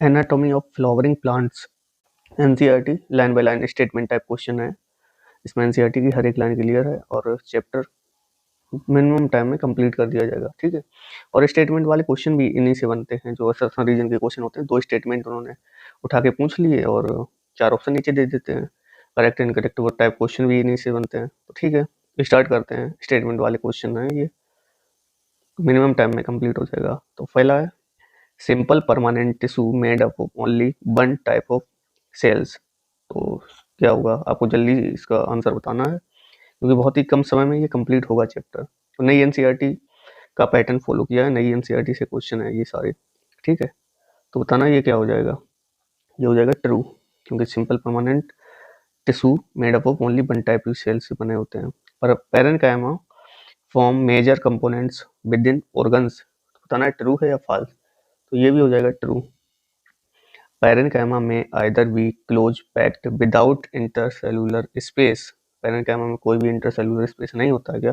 Anatomy of flowering plants, NCERT line by line statement type question है। इसमें NCERT की हर एक लाइन क्लियर है और चैप्टर मिनिमम टाइम में कंप्लीट कर दिया जाएगा, ठीक है। और स्टेटमेंट वाले क्वेश्चन भी इन्हीं से बनते हैं, जो असर्शन रीजन के क्वेश्चन होते हैं। 2 स्टेटमेंट उन्होंने उठा के पूछ लिए और 4 ऑप्शन नीचे दे देते हैं। करेक्ट इनकरेक्ट वो टाइप क्वेश्चन भी इन्हीं से बनते हैं। तो ठीक है, स्टार्ट करते हैं। स्टेटमेंट वाले क्वेश्चन है ये, मिनिमम टाइम में कंप्लीट हो जाएगा। तो पहला है simple permanent tissue made up of only one type of cells. तो क्या होगा, आपको जल्दी इसका आंसर बताना है, क्योंकि बहुत ही कम समय में ये कंप्लीट होगा चैप्टर। तो नई एनसीईआरटी का पैटर्न फॉलो किया है, नई एनसीईआरटी से क्वेश्चन है ये सारे, ठीक है। तो बताना ये क्या हो जाएगा। ये हो जाएगा ट्रू, क्योंकि simple permanent tissue made up of only one type of cell से बने होते हैं। पर parenchyma form major components within organs. बताना है ट्रू है या फॉल्स। तो ये भी हो जाएगा ट्रू। पैरेन्काइमा में either be close packed without intercellular space. Parenchyma में कोई भी इंटरसेलुलर स्पेस नहीं होता है क्या।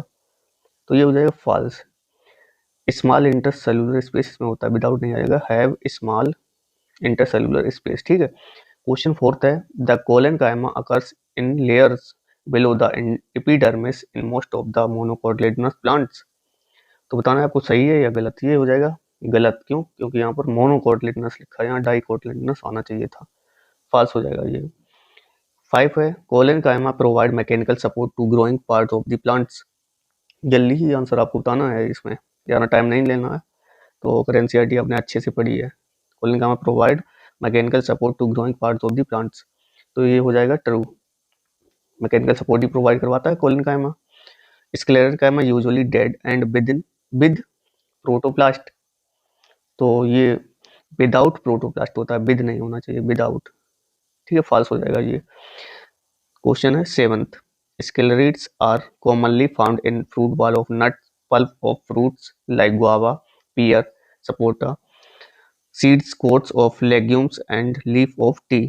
तो ये हो जाएगा फॉल्स। स्मॉल इंटरसेलुलर स्पेस इसमें होता है, विदाउट नहीं आएगा, हैव स्मॉल इंटरसेलुलर स्पेस, ठीक है। क्वेश्चन 4 है the collenchyma occurs in layers below the epidermis in most of the monocotyledonous plants. तो बताना है आपको सही है या गलत। ये हो जाएगा गलत, क्यों, क्योंकि यहाँ पर मोनोकोटिलेडोनस लिखा है, यहाँ डाइकोटिलेडोनस आना चाहिए था। फॉल्स हो जाएगा ये। 5 है collenchyma provide mechanical support to growing part of the plants. जल्दी ही आंसर आपको बताना है, इसमें ज़्यादा टाइम नहीं लेना है। तो अगर एनसीईआरटी आपने अच्छे से पढ़ी है, collenchyma provide mechanical support to growing parts of the plants. तो ये हो जाएगा ट्रू, मैकेनिकल सपोर्ट ही प्रोवाइड करवाता है collenchyma. Sclerenchyma usually dead and with protoplast. तो ये विदाउट प्रोटोप्लास्ट होता है, विद नहीं होना चाहिए, विदाउट, ठीक है। फॉल्स हो जाएगा ये। क्वेश्चन है 7th sclereids are commonly found in fruit wall of nut pulp of fruits like guava, pear, sapota, seeds, coats of legumes and leaf of tea.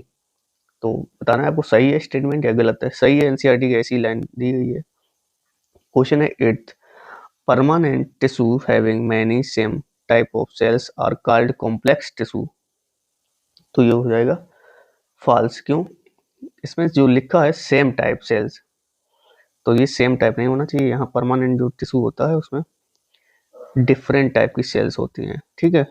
तो बताना है आपको सही है स्टेटमेंट या गलत है। सही है, एनसीईआरटी की ऐसी लाइन दी गई है। क्वेश्चन है 8th permanent tissue having many same type of cells are called complex tissue. तो ये हो जाएगा फॉल्स, क्यों, इसमें जो लिखा है सेम टाइप सेल्स, तो ये सेम टाइप नहीं होना चाहिए। यहाँ परमानेंट जो टिश्यू होता है उसमें डिफरेंट टाइप की सेल्स होती हैं, ठीक है।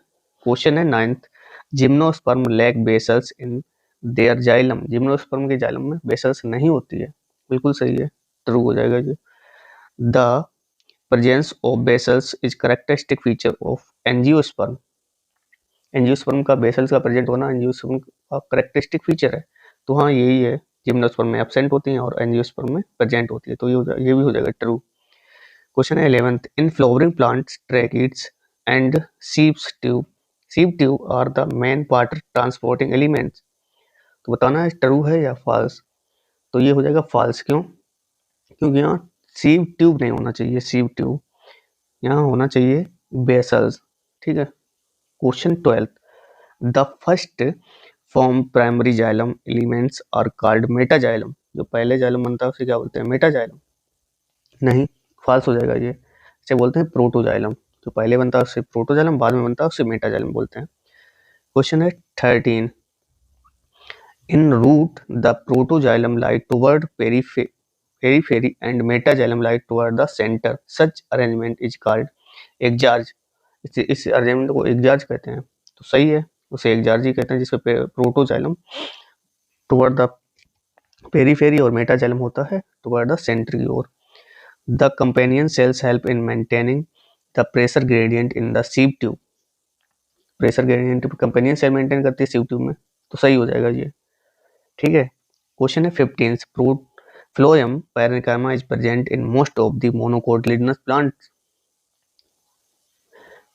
क्वेश्चन है 9th gymnosperm lack vessels in their xylem. Gymnosperm के जाइलम में बेसल्स नहीं होती है, बिल्कुल सही है, ट्रू हो जाएगा ये। The presence of vessels is characteristic feature of angiosperm. Angiosperm का बेसल्स का प्रेजेंट होना एंजियोस्पर्म का कैरेक्टरिस्टिक फीचर है। तो हाँ यही है, जिम्नोस्पर्म में एब्सेंट होती हैं और एंजियोस्पर्म में प्रेजेंट होती है। तो ये भी हो जाएगा ट्रू। क्वेश्चन है 11th in flowering plants tracheids and sieve tube are the main water transporting elements. तो बताना है ट्रू है या फॉल्स। तो ये हो जाएगा फॉल्स, क्यों, क्योंकि यहाँ सीव ट्यूब नहीं होना चाहिए, सीव ट्यूब यहाँ होना चाहिए बेसल्स, ठीक है। Question 12th the first form primary xylem elements are called metaxylem. जो पहले जाइलम बनता है उसे क्या बोलते हैं, मेटाजाइलम। नहीं, फॉल्स हो जाएगा ये। इसे बोलते हैं प्रोटोजाइलम। जो पहले बनता है उससे प्रोटोजाइलम, बाद में बनता है उससे मेटाजाइलम बोलते हैं। क्वेश्चन है 13 in root the protoxylem lie toward periphery and metaxylem lie toward the centre such arrangement is called exarch. इस अरेंजमेंट को एक्जार्ज कहते हैं। तो सही है, उसे एक्जार्ज ही कहते हैं, जिसमें प्रोटोजाइलम टुवर्ड द पेरीफेरी और मेटाजाइलम होता है टुवर्ड द सेंटर की ओर। The companion cells help in maintaining the pressure gradient in the sieve tube. Pressure gradient companion cell maintain करती है सीव ट्यूब में। तो सही हो जाएगा ये, ठीक है। क्वेश्चन है 15 phloem parenchyma is present in most of the monocotyledonous plants.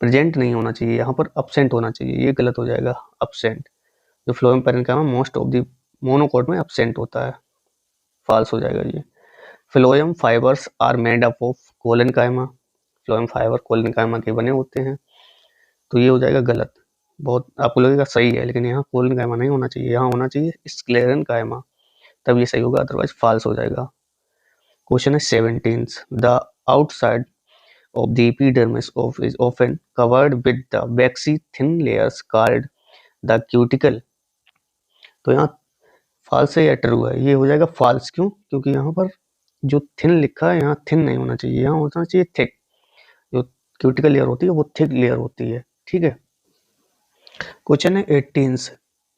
Present नहीं होना चाहिए, यहाँ पर अब्सेंट होना चाहिए, ये गलत हो जाएगा, अब्सेंट। जो phloem parenchyma most of the monocot में अब्सेंट होता है, फॉल्स हो जाएगा ये। Phloem fibres are made up of collenchyma. Phloem fibre collenchyma के बने होते हैं। तो ये हो जाएगा गलत। बहुत आपको लगेगा सही है, लेकिन यहाँ कोलेनकाइमा नहीं होना चाहिए, यहाँ होना चाहिए स्क्लेरेनकाइमा, तब ये सही होगा, अदरवाइज फॉल्स हो जाएगा। क्वेश्चन है 17 the outside of the epidermis of is often covered with the waxy thin layers called the cuticle, तो यहाँ फॉल्स है या ट्रू है? ये हो जाएगा फॉल्स। क्यों? क्योंकि यहाँ पर जो थिन लिखा है, यहाँ थिन नहीं होना चाहिए, यहाँ होना चाहिए थिक। जो क्यूटिकल लेयर होती है वो थिक लेयर होती है, ठीक है। क्वेश्चन है 18,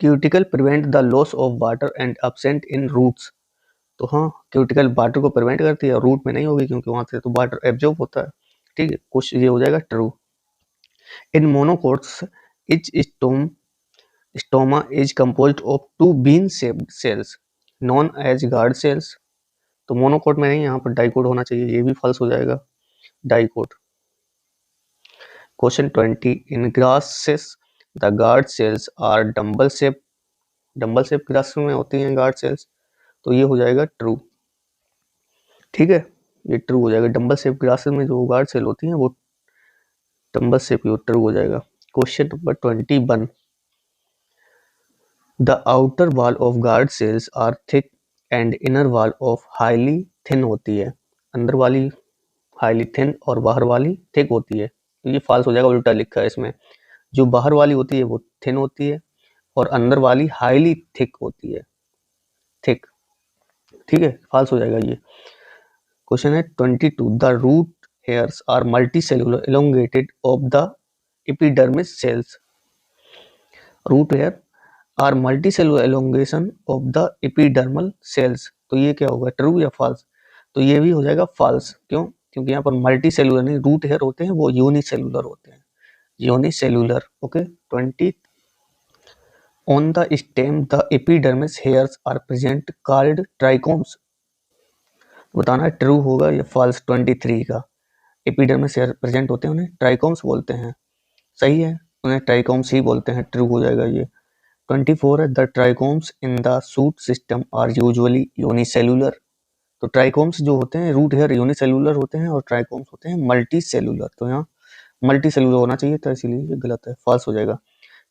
cuticle prevent the loss of water and absent in roots. तो हाँ, क्यूटिकल वाटर को प्रिवेंट करती है, रूट में नहीं होगी क्योंकि वहां से तो वाटर एब्जॉर्ब होता है, ठीक है। क्वेश्चन ये हो जाएगा true. In monocots each stoma is composed of 2 bean shaped cells known as guard cells. तो मोनोकोट में नहीं, यहाँ पर डाइकोट होना चाहिए, ये भी फॉल्स हो जाएगा, dicot. Question 20, in grasses the guard cells are dumbbell shape. Dumbbell shape grass में होती हैं गार्ड सेल्स, तो ये हो जाएगा ट्रू, ठीक है। ये ट्रू हो जाएगा, डम्बल शेप ग्रासेस में जो गार्ड सेल होती हैं वो डम्बल शेप की, ट्रू हो जाएगा। Question number 21, the outer wall of guard cells are thick and inner wall of highly thin होती है। अंदर वाली हाईली थिन और बाहर वाली थिक होती है, तो ये फॉल्स हो जाएगा, उल्टा लिखा है इसमें। जो बाहर वाली होती है वो थिन होती है और अंदर वाली हाईली थिक होती है, थिक, ठीक है, फॉल्स हो जाएगा ये। क्वेश्चन है 22, the root hairs are multicellular elongated of the epidermis cells. Root hair are multicellular elongation of the epidermal cells, तो ये क्या होगा, ट्रू या फॉल्स? तो ये भी हो जाएगा फॉल्स। क्यों? क्योंकि यहाँ पर मल्टी सेलुलर नहीं, रूट हेयर होते हैं वो यूनिसेलुलर होते हैं, unicellular, okay. 20, on the stem the epidermis hairs are present called trichomes. बताना है ट्रू होगा या फॉल्स 23 का। एपिडर्मिस हेयर प्रेजेंट होते हैं, उन्हें ट्राइकोम्स बोलते हैं, सही है, उन्हें ट्राइकोम्स ही बोलते हैं, ट्रू हो जाएगा ये। 24 है, the trichomes in the shoot system are usually unicellular. तो ट्राइकोम्स जो होते हैं रूट हेयर यूनिसेलुलर होते हैं और ट्राइकोम्स होते हैं मल्टी सेलुलर, तो यहाँ मल्टी सेलुलर होना चाहिए था, इसीलिए ये गलत है, फॉल्स हो जाएगा।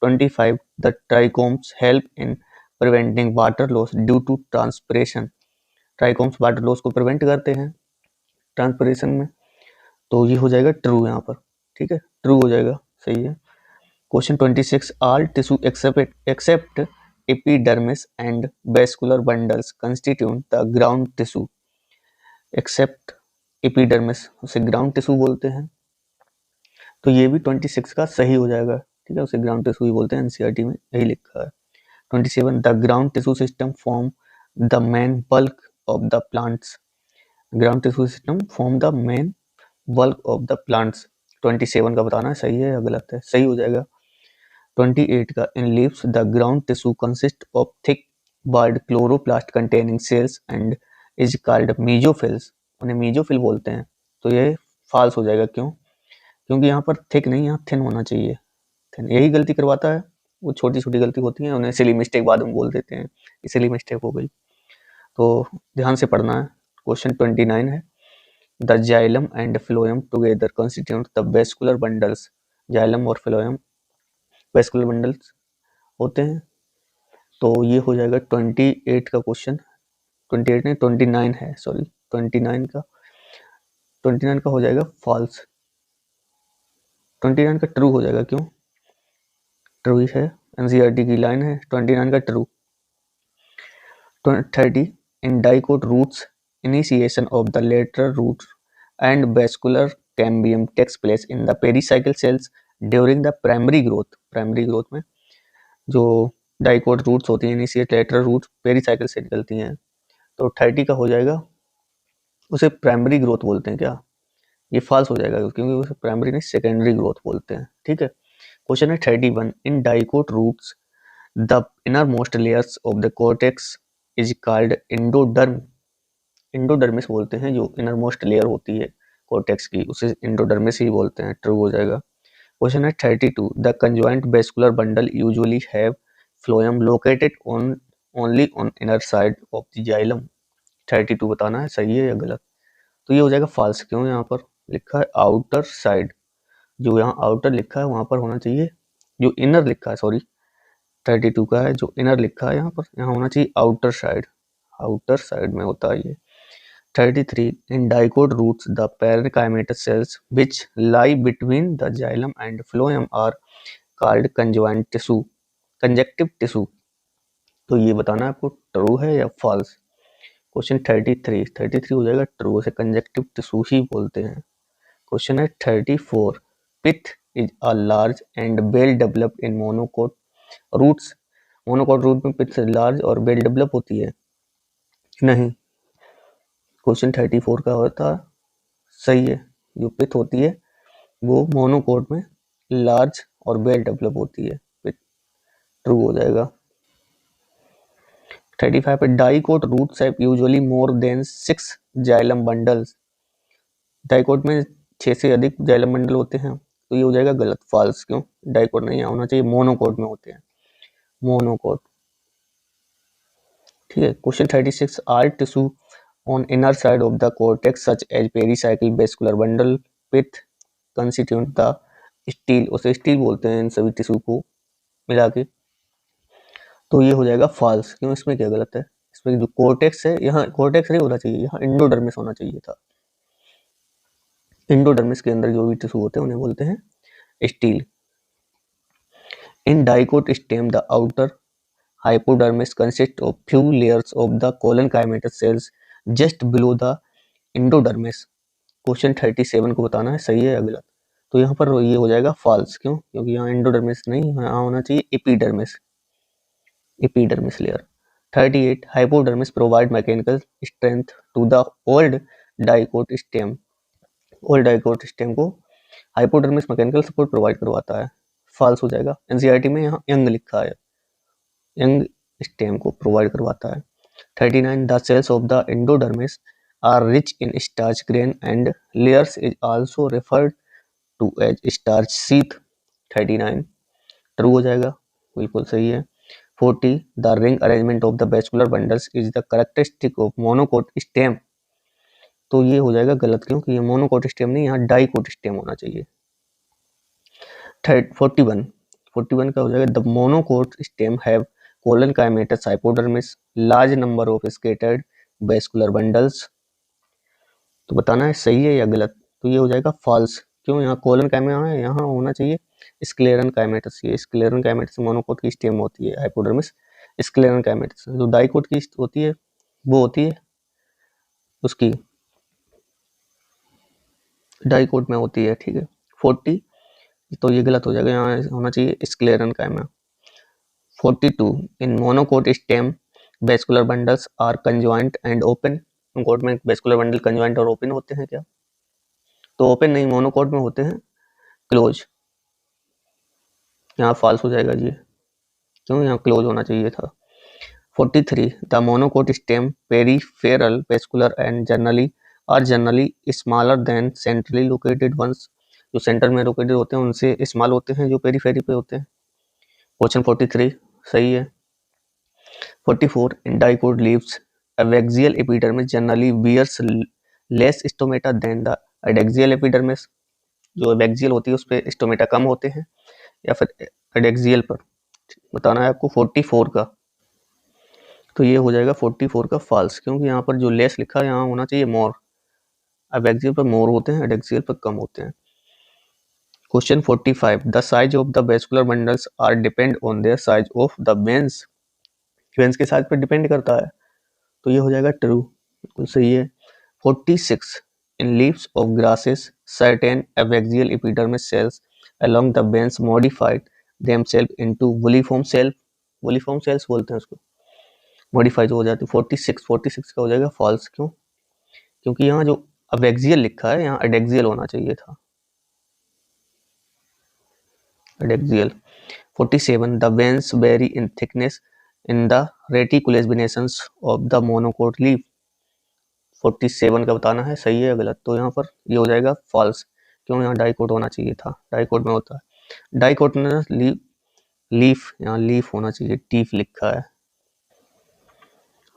25, the trichomes help in preventing water loss due to transpiration. Trichomes water loss को प्रिवेंट करते हैं ट्रांसपिरेशन में, तो ये हो जाएगा ट्रू यहाँ पर, ठीक है, ट्रू हो जाएगा, सही है। Question 26, all tissue except epidermis and vascular bundles constitute the ground tissue. Except epidermis, उसे ग्राउंड टिश्यू बोलते हैं, तो ये भी 26 का सही हो जाएगा, ठीक है, उसे ग्राउंड टिश्यू ही बोलते हैं, एनसीईआरटी में यही लिखा है। 27, the ground tissue system form the main bulk of the plants. Ground tissue system form the main bulk of the plants. 27 का बताना है सही है या गलत है, सही हो जाएगा। 28 का, in leaves the ground tissue consist of thick walled chloroplast containing cells and is called mesophylls. उन्हें मीजोफिल बोलते हैं, तो ये फॉल्स हो जाएगा। क्यों? क्योंकि यहाँ पर थिक नहीं, यहाँ थिन होना चाहिए, थिन, यही गलती करवाता है, वो छोटी छोटी गलती होती है, उन्हें सिली मिस्टेक बाद में बोल देते हैं, इसलिए मिस्टेक हो गई, तो ध्यान से पढ़ना है। क्वेश्चन 29 है, the xylem and phloem together constitute the vascular bundles. Xylem और फ्लोएम वेस्कुलर बंडल्स होते हैं, तो ये हो जाएगा 28 का क्वेश्चन, 28 नहीं 29 है, सॉरी 29 का हो जाएगा फॉल्स, 29 का ट्रू हो जाएगा। क्यों? ट्रू है, एनसीईआरटी की लाइन है, 29 का true. 30, in dicot roots initiation of the lateral roots and vascular cambium takes place in the pericycle cells during the primary growth. Primary growth में जो डाइकोट रूट्स होती हैं, इनिशिएट लेटरल रूट्स पेरिसाइकिल से निकलती हैं, तो 30 का हो जाएगा, उसे प्राइमरी ग्रोथ बोलते हैं क्या? ये फॉल्स हो जाएगा क्योंकि उसे प्राइमरी नहीं सेकेंडरी ग्रोथ बोलते हैं, ठीक है। क्वेश्चन है 31, in dicot roots the innermost layers of the cortex is called endoderm. Endodermis बोलते हैं, जो इनर मोस्ट लेयर होती है कॉर्टेक्स की, उसे इंडोडर्मिस ही बोलते हैं, ट्रू हो जाएगा। क्वेश्चन है 32, the conjoint vascular bundle usually have phloem located on only on inner side of the xylem. 32 बताना है सही है या गलत, तो ये हो जाएगा फॉल्स। क्यों? यहाँ पर लिखा है आउटर साइड, जो यहाँ आउटर लिखा है वहां पर होना चाहिए, जो इनर लिखा है, सॉरी 32 का है, जो इनर लिखा है यहाँ पर, यहाँ होना चाहिए आउटर साइड, आउटर साइड में होता है ये। 33, in dicot roots the parenchymatous cells which lie between the xylem and phloem are called conjoint tissue. Conjunctive tissue, तो ये बताना है आपको ट्रू है या फॉल्स। क्वेश्चन 33 हो जाएगा ट्रू, से कंजक्टिव टिश्यू ही बोलते हैं। क्वेश्चन है 34, pith is a large and well developed in monocot roots. Monocot root में पिथ लार्ज और वेल डेवलप होती है? नहीं। क्वेश्चन 34 का होता सही है, जो पिथ होती है वो मोनोकोट में लार्ज और वेल डेवलप होती है, ट्रू हो जाएगा। 35 पे dicot roots have usually more than 6 xylem bundles. Dicot में 6 से अधिक जाइलम बंडल होते हैं, तो ये हो जाएगा गलत, फॉल्स। क्यों? डाइकोट नहीं होना चाहिए, मोनोकोट में होते हैं, मोनोकोट। ठीक है। Question 36, are tissue on inner side of the cortex such as pericycle vascular bundle pith constitute the stele, उसे स्टील बोलते हैं इन सभी टिश्यू को मिला के, तो ये हो जाएगा फॉल्स। क्यों? इसमें क्या गलत है? इसमें जो कोर्टेक्स है, यहाँ कोर्टेक्स नहीं होना चाहिए, यहाँ इंडोडर्मिस होना चाहिए था। इंडोडर्मिस के अंदर जो भी टिश्यू होते हैं उन्हें बोलते हैं steel. In dicot stem the outer hypodermis consists of few layers of the collenchymatous cells just below the endodermis। Question 37 को बताना है सही है या गलत, तो यहाँ पर ये हो जाएगा फॉल्स। क्यों? क्योंकि यहाँ एंडोडर्मिस नहीं, यहाँ होना चाहिए epidermis, epidermis layer. 38, hypodermis provide mechanical strength to the old dicot stem. Old dicot stem को हाइपोडर्मिस मैकेनिकल सपोर्ट प्रोवाइड करवाता है, फॉल्स हो जाएगा। एनसीईआरटी में यहाँ यंग लिखा है, यंग स्टेम को प्रोवाइड करवाता है। 39, the cells of the endodermis are rich in starch grain and layers is also referred to as starch sheath. 39 true हो जाएगा, बिल्कुल सही है। 40, the ring arrangement of the vascular bundles is the characteristic of monocot stem, तो ये हो जाएगा गलत। क्योंकि ये मोनोकोट स्टेम नहीं, यहाँ डाइकोट स्टेम होना चाहिए। 41 का हो जाएगा the monocot stem have collenchymatous hypodermis, large number of scattered vascular bundles, तो बताना है सही है या गलत, तो ये हो जाएगा फॉल्स। क्यों? यहाँ कोलन काइमेटा है, यहाँ होना चाहिए स्क्लेरन काइमेटस। ये स्क्लेरन काइमेटस मोनोकोट की स्टेम होती है, हाइपोडर्मिस स्क्लेरन काइमेटस। जो डाइकोट की होती है वो होती है उसकी डाइकोट में होती है। ठीक है। 40, तो ये गलत हो जाएगा, यहाँ होना चाहिए स्क्लेरन काइमा। 42, in monocote stem vascular bundles are conjoint and open। Monocot में वेस्कुलर बंडल कंजॉइंट और ओपन होते हैं क्या? तो ओपन नहीं, मोनोकोट में होते हैं क्लोज, यहाँ फॉल्स हो जाएगा जी। क्यों? यहाँ क्लोज होना चाहिए था। 43, the monocot stem peripheral vascular and generally smaller than centrally located ones. जो सेंटर में लोकेटेड होते हैं उनसे स्मॉल होते हैं जो पेरीफेरी पे होते हैं। क्वेश्चन 43 सही है। 44, in dicot leaves, abaxial epidermis generally bears less stomata than the adaxial epidermis। जो abaxial होती है उस पे स्टोमेटा कम होते हैं या फिर एडेक्सियल पर, बताना है आपको 44 का, तो ये हो जाएगा 44 का फॉल्स। क्योंकि यहाँ पर जो लेस लिखा है यहाँ होना चाहिए मोर, एबैक्सियल पर मोर होते हैं, एडेक्सियल पर कम होते हैं। Question 45, the size of the vascular bundles are depend on their size of the veins. Veins के साइज पर डिपेंड करता है, तो ये हो जाएगा ट्रू, बिल्कुल सही है। 46, in leaves of grasses certain abaxial epidermis cells along the veins modified themselves into woollyform cells बोलते हैं उसको, मॉडिफाई जो हो जाती है। 46 का हो जाएगा फॉल्स। क्यों? क्योंकि यहाँ जो अबैक्सियल लिखा है यहाँ एडेक्सियल होना चाहिए था, adaxial. 47, the veins vary in thickness in the reticulations of the monocote leaf। 47 का बताना है सही है या गलत, तो यहाँ पर ये हो जाएगा फॉल्स। क्यों? यहाँ डाइकोट होना चाहिए था, डाइकोट में होता है डाइकोटिनस लीफ, यहाँ लीफ होना चाहिए, टीफ लिखा है।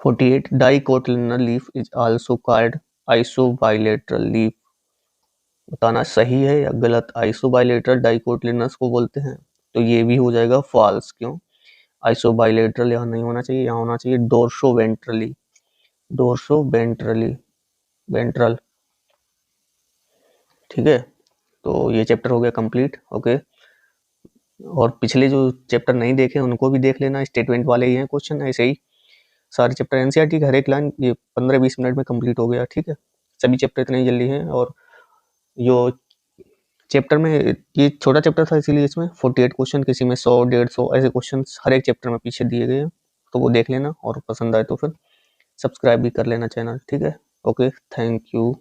48, dicotyledonous leaf is also called isobilateral leaf, बताना सही है या गलत। आइसोबाइलेटरल डाइकोटिलिनस को बोलते हैं, तो ये भी हो जाएगा फॉल्स। क्यों? आइसोबाइलेटरल यहाँ नहीं होना चाहिए, यहाँ होना चाहिए डोर्सो वेंट्रल। ठीक है, तो ये चैप्टर हो गया कंप्लीट। ओके, और पिछले जो चैप्टर नहीं देखे उनको भी देख लेना, स्टेटमेंट वाले ही हैं क्वेश्चन, ऐसे ही सारे चैप्टर एनसीईआरटी की हर एक लाइन ये 15-20 मिनट में कंप्लीट हो गया, ठीक है। सभी चैप्टर इतने ही जल्दी हैं। और जो चैप्टर में ये छोटा चैप्टर था इसीलिए इसमें 48 क्वेश्चन, किसी में 100-150 ऐसे क्वेश्चन हर एक चैप्टर में पीछे दिए गए हैं, तो वो देख लेना और पसंद आए तो फिर सब्सक्राइब भी कर लेना चैनल, ठीक है। Okay, thank you.